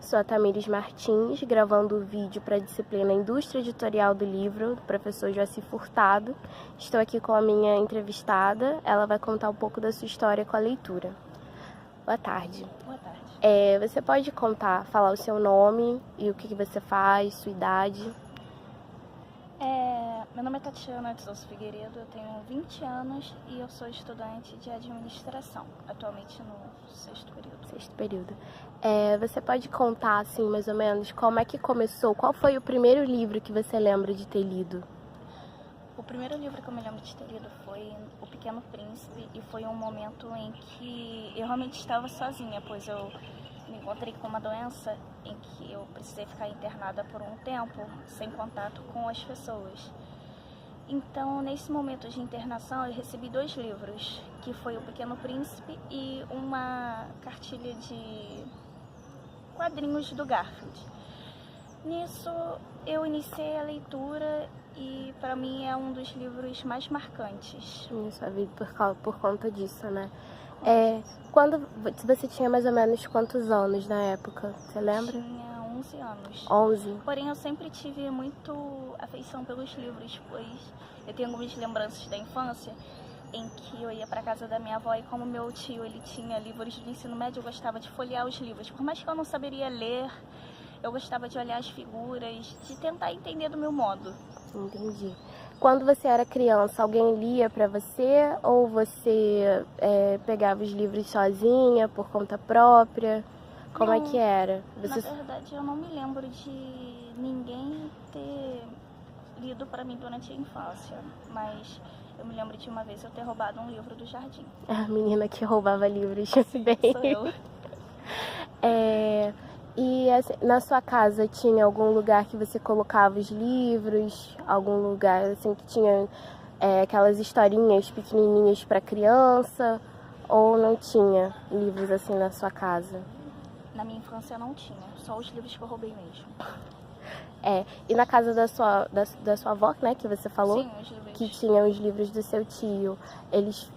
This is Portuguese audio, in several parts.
Sou a Tamires Martins, gravando o vídeo para a disciplina Indústria Editorial do Livro, do professor Joaci Furtado. Estou aqui com a minha entrevistada, ela vai contar um pouco da sua história com a leitura. Boa tarde. Boa tarde. Você pode falar o seu nome e o que você faz, sua idade? Meu nome é Tatiana de Souza Figueiredo, eu tenho 20 anos e eu sou estudante de administração, atualmente no sexto período. Sexto período. Você pode contar, assim, mais ou menos, como é que começou? Qual foi o primeiro livro que você lembra de ter lido? O primeiro livro que eu me lembro de ter lido foi O Pequeno Príncipe e foi um momento em que eu realmente estava sozinha, pois eu me encontrei com uma doença em que eu precisei ficar internada por um tempo, sem contato com as pessoas. Então, nesse momento de internação, eu recebi 2 livros, que foi O Pequeno Príncipe e uma cartilha de quadrinhos do Garfield. Nisso, eu iniciei a leitura e, para mim, é um dos livros mais marcantes. Minha sua vida por conta disso, né? Quando você tinha mais ou menos quantos anos na época? Você lembra? Tinha 11 anos. 11? Porém, eu sempre tive muito afeição pelos livros, pois eu tenho algumas lembranças da infância em que eu ia para casa da minha avó e como meu tio ele tinha livros do ensino médio, eu gostava de folhear os livros. Por mais que eu não saberia ler, eu gostava de olhar as figuras, de tentar entender do meu modo. Entendi. Quando você era criança, alguém lia para você ou você pegava os livros sozinha, por conta própria? Como Não, é que era? Na verdade, eu não me lembro de ninguém ter lido para mim durante a infância, mas eu me lembro de uma vez eu ter roubado um livro do jardim. A menina que roubava livros. Bem. Sou eu. E assim, na sua casa tinha algum lugar que você colocava os livros? Algum lugar assim que tinha aquelas historinhas pequenininhas para criança? Ou não tinha livros assim na sua casa? Na minha infância não tinha, só os livros que eu roubei mesmo. E na casa da sua avó, né, que você falou? Sim, os livros. Que tinha os livros do seu tio. Eles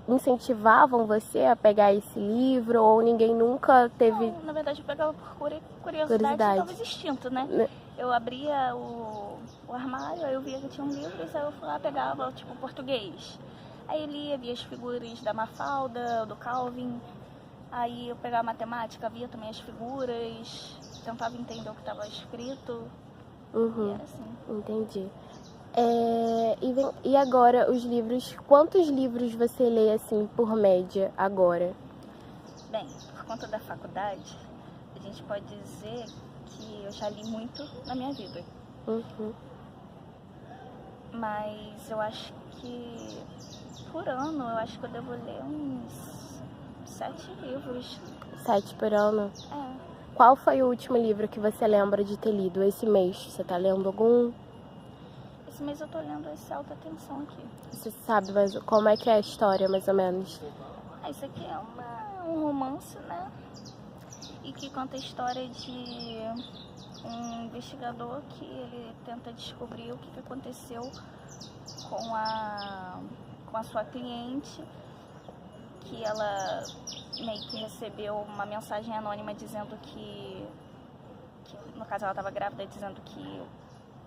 incentivavam você a pegar esse livro ou ninguém nunca teve... Não, na verdade eu pegava por curiosidade. Talvez instinto, né? Eu abria o armário, aí eu via que tinha um livro, aí eu fui lá, pegava, tipo, português. Aí eu lia, via as figuras da Mafalda, do Calvin. Aí eu pegava matemática, via também as figuras, tentava entender o que estava escrito. Uhum, e era assim. Entendi. E agora, os livros, quantos livros você lê, assim, por média, agora? Bem, por conta da faculdade, a gente pode dizer que eu já li muito na minha vida. Uhum. Mas eu acho que, por ano, eu acho que eu devo ler uns 7 livros. 7 por ano? É. Qual foi o último livro que você lembra de ter lido esse mês? Você tá lendo algum? Esse mês eu tô lendo esse Alta Tensão aqui. Você sabe mas como é que é a história, mais ou menos? Isso aqui é um romance, né? E que conta a história de um investigador que ele tenta descobrir o que aconteceu com a sua cliente, que ela meio que recebeu uma mensagem anônima dizendo que no caso ela estava grávida, dizendo que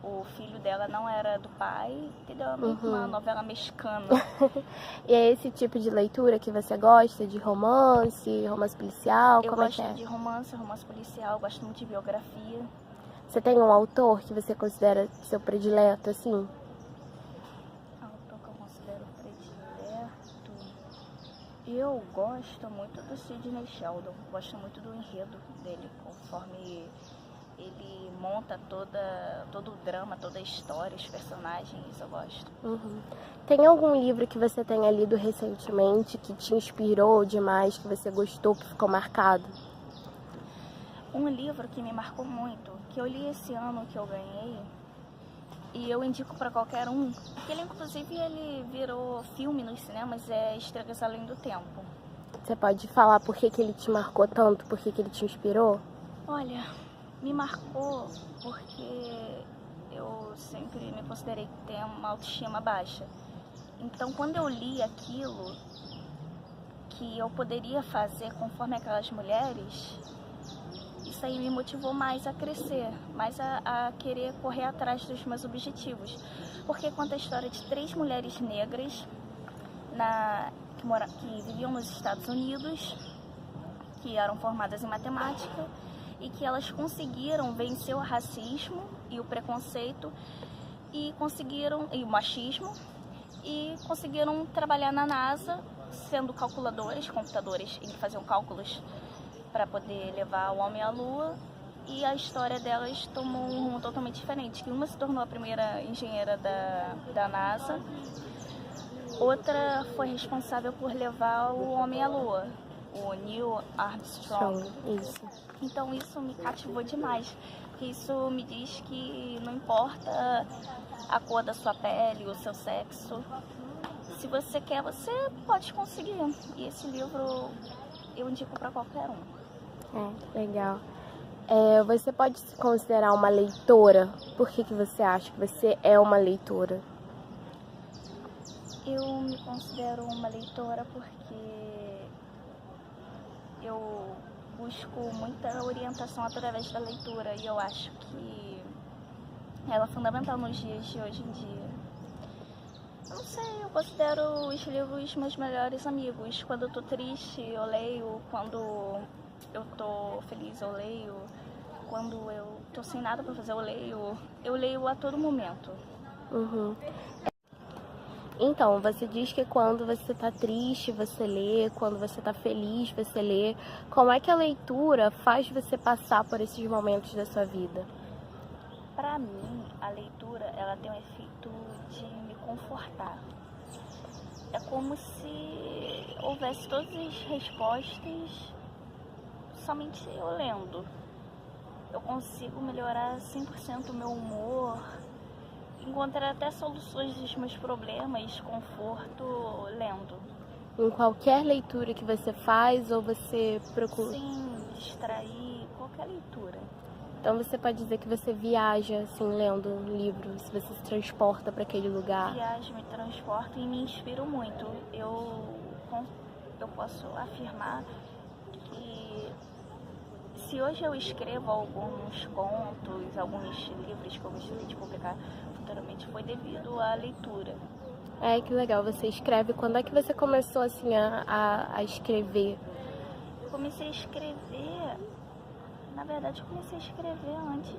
o filho dela não era do pai, entendeu? Meio que uma novela mexicana. E é esse tipo de leitura que você gosta? De romance, romance policial? Eu como gosto é que é? de romance policial, gosto muito de biografia. Você tem um autor que você considera seu predileto, assim? Autor que eu considero predileto. Eu gosto muito do Sidney Sheldon, gosto muito do enredo dele, conforme ele monta todo o drama, toda a história, os personagens, eu gosto. Uhum. Tem algum livro que você tenha lido recentemente que te inspirou demais, que você gostou, que ficou marcado? Um livro que me marcou muito, que eu li esse ano, que eu ganhei, e eu indico para qualquer um, que ele inclusive ele virou filme nos cinemas, é Estrelas Além do Tempo. Você pode falar por que ele te marcou tanto, por que ele te inspirou? Olha, me marcou porque eu sempre me considerei ter uma autoestima baixa. Então, quando eu li aquilo que eu poderia fazer conforme aquelas mulheres, isso isso aí me motivou mais a crescer, mais a querer correr atrás dos meus objetivos. Porque conta a história de 3 mulheres negras que viviam nos Estados Unidos, que eram formadas em matemática e que elas conseguiram vencer o racismo e o preconceito e o machismo, e conseguiram trabalhar na NASA sendo calculadores, computadores, e faziam cálculos para poder levar o homem à Lua. E a história delas tomou um rumo totalmente diferente, que uma se tornou a primeira engenheira da NASA, outra foi responsável por levar o homem à Lua, o Neil Armstrong. Isso. Então isso me cativou demais, porque isso me diz que não importa a cor da sua pele, o seu sexo, se você quer, você pode conseguir. E esse livro eu indico para qualquer um. Legal. Você pode se considerar uma leitora? Por que você acha que você é uma leitora? Eu me considero uma leitora porque eu busco muita orientação através da leitura e eu acho que ela é fundamental nos dias de hoje em dia. Eu não sei, eu considero os livros meus melhores amigos. Quando eu tô triste, eu leio. Quando eu tô feliz, eu leio. Quando eu tô sem nada pra fazer, eu leio. Eu leio a todo momento. Uhum. Então, você diz que quando você tá triste, você lê, quando você tá feliz, você lê. Como é que a leitura faz você passar por esses momentos da sua vida? Pra mim, a leitura, ela tem um efeito de me confortar. É como se houvesse todas as respostas somente eu lendo. Eu consigo melhorar 100% o meu humor, encontrar até soluções dos meus problemas, conforto, lendo. Em qualquer leitura que você faz ou você procura? Sim, distrair, qualquer leitura. Então você pode dizer que você viaja, assim, lendo um livro, se você se transporta para aquele lugar. Viajo, me transporto e me inspiro muito. Eu posso afirmar que se hoje eu escrevo alguns contos, alguns livros que eu gostaria de publicar futuramente, foi devido à leitura. Que legal, você escreve. Quando é que você começou, assim, a escrever? Eu comecei a escrever, na verdade eu comecei a escrever antes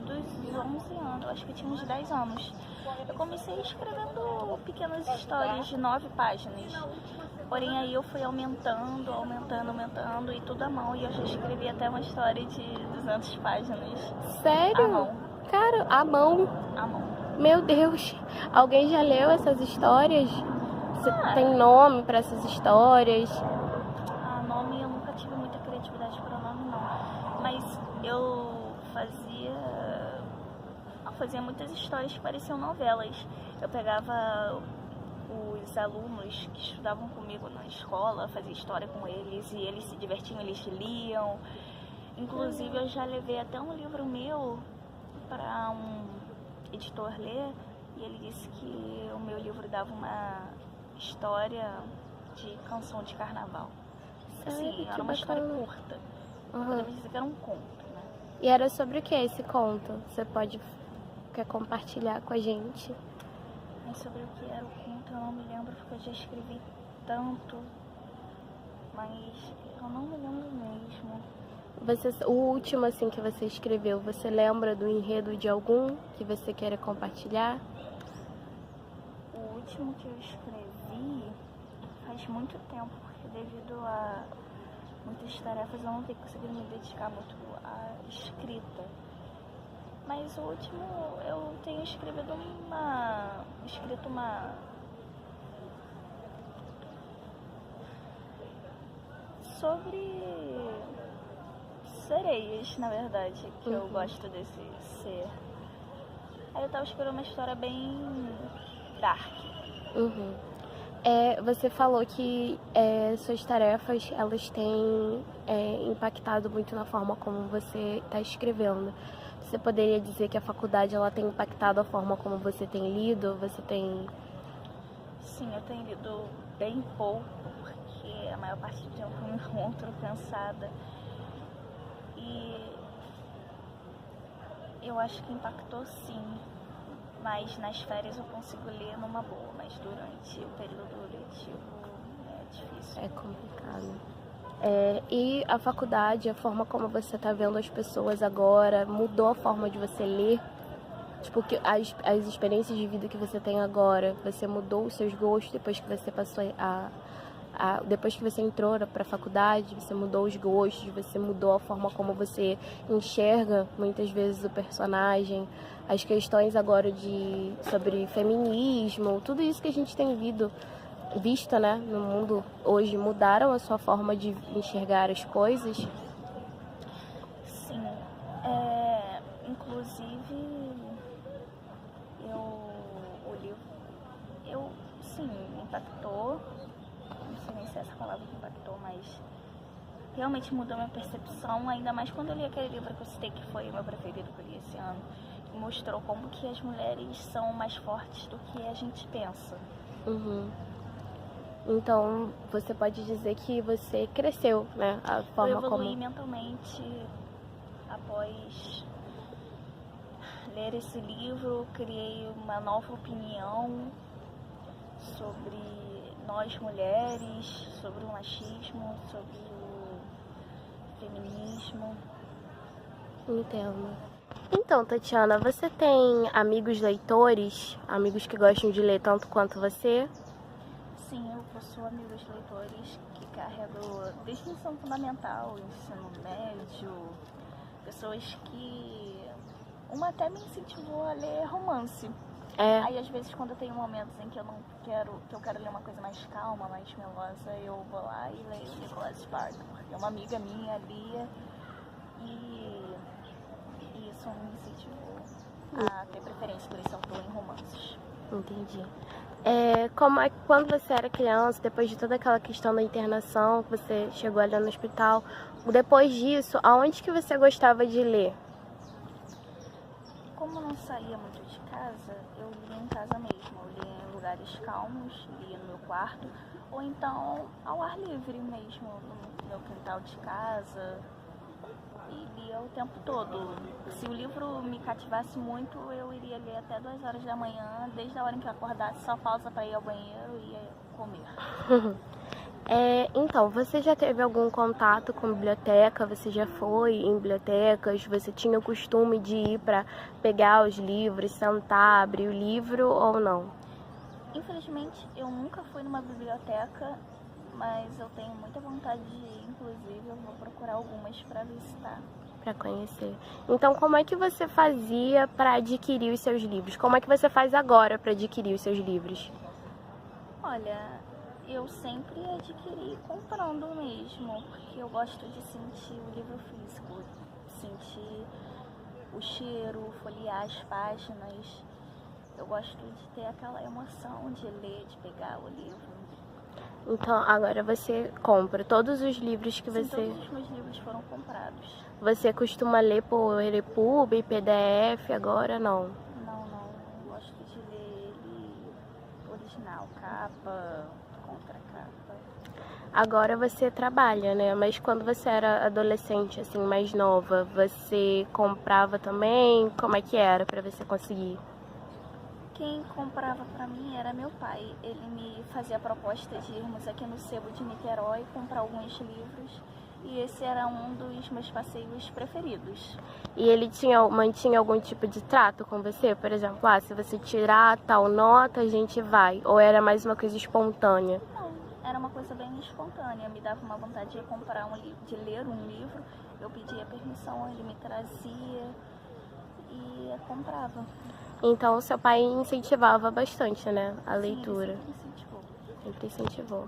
dos 11 anos, eu acho que eu tinha uns 10 anos. Eu comecei escrevendo pequenas histórias de 9 páginas. Porém aí eu fui aumentando e tudo à mão. E eu já escrevi até uma história de 200 páginas. Sério? À mão. Cara, à mão? À mão. Meu Deus! Alguém já leu essas histórias? Você tem nome para essas histórias? Nome eu nunca tive muita criatividade para nome, não. Mas eu fazia muitas histórias que pareciam novelas. Eu pegava os alunos que estudavam comigo na escola, fazia história com eles e eles se divertiam, eles liam. Inclusive eu já levei até um livro meu para um editor ler e ele disse que o meu livro dava uma história de canção de carnaval. Assim, era uma história curta. Podemos dizer que era um conto, né? E era sobre o que esse conto? Você quer compartilhar com a gente? Sobre o que era o conto eu não me lembro, porque eu já escrevi tanto, mas eu não me lembro mesmo. O último, assim, que você escreveu, você lembra do enredo de algum que você queira compartilhar? O último que eu escrevi faz muito tempo, porque devido a muitas tarefas eu não tenho conseguido me dedicar muito à escrita. Mas o último eu tenho escrito uma sobre sereias, na verdade, que eu gosto desse ser. Aí eu tava escrevendo uma história bem dark. Você falou que suas tarefas, elas têm impactado muito na forma como você está escrevendo. Você poderia dizer que a faculdade ela tem impactado a forma como você tem lido? Sim, eu tenho lido bem pouco, porque a maior parte do tempo eu me encontro cansada. E Eu acho que impactou sim, mas nas férias eu consigo ler numa boa, mas durante o período letivo é difícil. É complicado. E a faculdade, a forma como você está vendo as pessoas agora, mudou a forma de você ler? Tipo, que as experiências de vida que você tem agora, você mudou os seus gostos depois que você passou depois que você entrou para a faculdade, você mudou os gostos, você mudou a forma como você enxerga muitas vezes o personagem, as questões agora sobre feminismo, tudo isso que a gente tem visto, né, no mundo hoje, mudaram a sua forma de enxergar as coisas? Sim, inclusive o livro, sim, me impactou, não sei nem se é essa palavra que impactou, mas realmente mudou minha percepção, ainda mais quando eu li aquele livro que eu citei, que foi o meu preferido que eu li esse ano, que mostrou como que as mulheres são mais fortes do que a gente pensa. Uhum. Então, você pode dizer que você cresceu, né? A forma eu evoluí mentalmente após ler esse livro, criei uma nova opinião sobre nós mulheres, sobre o machismo, sobre o feminismo. Entendo. Então, Tatiana, você tem amigos leitores? Amigos que gostam de ler tanto quanto você? Sim, eu possuo amigos leitores que carrego desde o ensino fundamental, ensino médio, pessoas que... Uma até me incentivou a ler romance. Aí, às vezes, quando eu tenho momentos em que eu quero ler uma coisa mais calma, mais melosa, eu vou lá e leio Nicholas Sparks, porque uma amiga minha lia e isso me incentivou a ter preferência por esse autor em romances. Entendi. Como é que quando você era criança, depois de toda aquela questão da internação, que você chegou ali no hospital, depois disso, aonde que você gostava de ler? Como eu não saía muito de casa, eu lia em casa mesmo. Eu lia em lugares calmos, lia no meu quarto, ou então ao ar livre mesmo, no meu quintal de casa, e lia o tempo todo. Se o livro me cativasse muito, eu iria ler até 2 horas da manhã, desde a hora em que eu acordasse, só pausa para ir ao banheiro e ia comer. Então, você já teve algum contato com biblioteca? Você já foi em bibliotecas? Você tinha o costume de ir para pegar os livros, sentar, abrir o livro ou não? Infelizmente, eu nunca fui numa biblioteca, mas eu tenho muita vontade de ir. Inclusive, eu vou procurar algumas para visitar. Para conhecer. Então, como é que você fazia para adquirir os seus livros? Como é que você faz agora para adquirir os seus livros? Olha, eu sempre adquiri comprando mesmo, porque eu gosto de sentir o livro físico, sentir o cheiro, folhear as páginas. Eu gosto de ter aquela emoção de ler, de pegar o livro. Então, agora você compra todos os livros que Sim, você... todos os meus livros foram comprados. Você costuma ler por EPUB, PDF, agora não? Não. Eu gosto de ler ele original, capa, contracapa. Agora você trabalha, né? Mas quando você era adolescente, assim, mais nova, você comprava também? Como é que era para você conseguir? Quem comprava para mim era meu pai. Ele me fazia a proposta de irmos aqui no Sebo de Niterói comprar alguns livros. E esse era um dos meus passeios preferidos. E ele mantinha algum tipo de trato com você? Por exemplo, se você tirar tal nota, a gente vai. Ou era mais uma coisa espontânea? Não, era uma coisa bem espontânea. Me dava uma vontade de comprar de ler um livro. Eu pedia permissão, ele me trazia e comprava. Então, seu pai incentivava bastante, né, a leitura? Sim, sempre incentivou.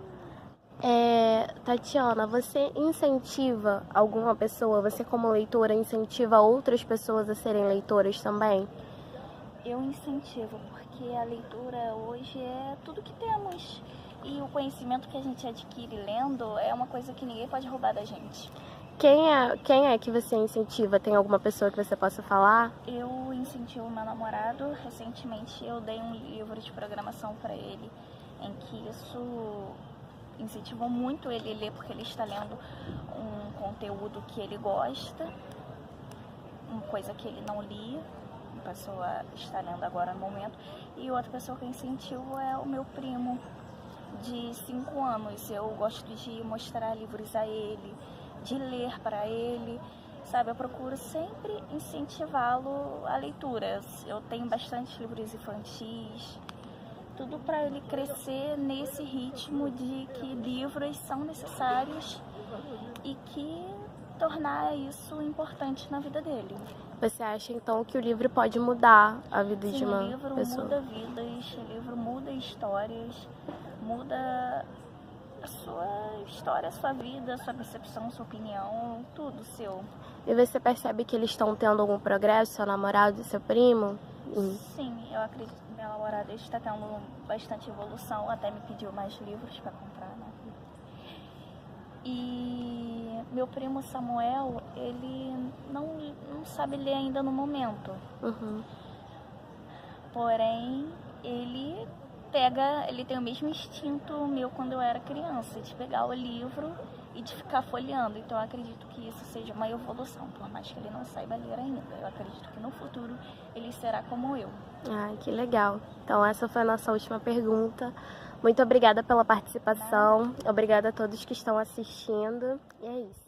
Tatiana, você incentiva alguma pessoa, você como leitora, incentiva outras pessoas a serem leitoras também? Eu incentivo, porque a leitura hoje é tudo que temos. E o conhecimento que a gente adquire lendo é uma coisa que ninguém pode roubar da gente. Quem é que você incentiva? Tem alguma pessoa que você possa falar? Eu incentivo meu namorado. Recentemente eu dei um livro de programação para ele, em que isso incentivou muito ele a ler, porque ele está lendo um conteúdo que ele gosta. uma coisa que ele não lia, uma pessoa está lendo agora no momento, e outra pessoa que eu incentivo é o meu primo, de 5 anos. Eu gosto de mostrar livros a ele, de ler para ele, sabe? Eu procuro sempre incentivá-lo à leitura. Eu tenho bastante livros infantis, tudo para ele crescer nesse ritmo de que livros são necessários e que tornar isso importante na vida dele. Você acha então que o livro pode mudar a vida de uma Sim, o livro pessoa? muda vidas, o livro muda histórias, muda a sua história, a sua vida, a sua percepção, a sua opinião, tudo seu. E você percebe que eles estão tendo algum progresso, seu namorado e seu primo? Sim, eu acredito que meu namorado está tendo bastante evolução, até me pediu mais livros para comprar, né? E meu primo Samuel, ele não sabe ler ainda no momento. Uhum. Porém, ele tem o mesmo instinto meu quando eu era criança, de pegar o livro e de ficar folheando. Então eu acredito que isso seja uma evolução, por mais que ele não saiba ler ainda. Eu acredito que no futuro ele será como eu. Ai, que legal. Então essa foi a nossa última pergunta. Muito obrigada pela participação. Obrigada a todos que estão assistindo. E é isso.